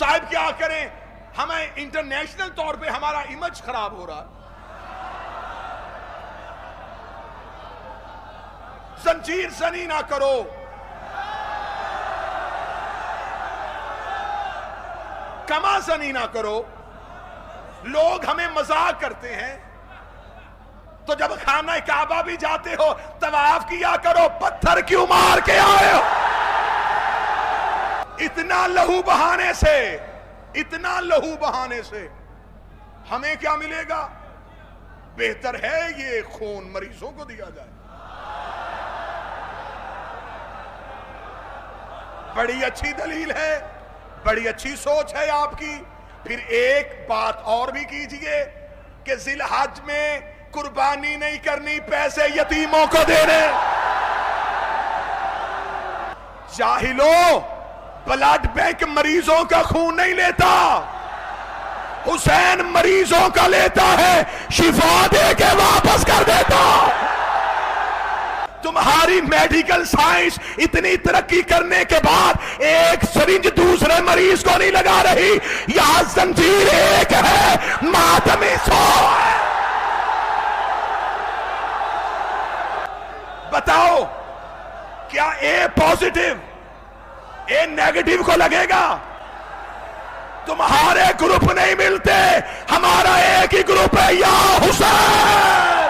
साहब क्या करें, हमें इंटरनेशनल तौर पे हमारा इमेज खराब हो रहा है। जंजीर जनी ना करो, कमा जनी ना करो। लोग हमें मजाक करते हैं, तो जब खाना काबा भी जाते हो तवाफ किया करो, पत्थर क्यों मार के आए हो? इतना लहू बहाने से, इतना लहू बहाने से हमें क्या मिलेगा? बेहतर है ये खून मरीजों को दिया जाए। बड़ी अच्छी दलील है, बड़ी अच्छी सोच है आपकी। फिर एक बात और भी कीजिए कि जिलहज में कुर्बानी नहीं करनी, पैसे यतीमों को देने। जाहिलो, ब्लड बैंक मरीजों का खून नहीं लेता, हुसैन मरीजों का लेता है, शिफा दे के वापस कर देता। तुम्हारी मेडिकल साइंस इतनी तरक्की करने के बाद एक सिरिंज दूसरे मरीज को नहीं लगा रही। यहां जंजीर एक है, मातमी 100 है। बताओ, क्या ए पॉजिटिव ए नेगेटिव को लगेगा? तुम्हारे ग्रुप नहीं मिलते, हमारा एक ही ग्रुप है, या हुसैन।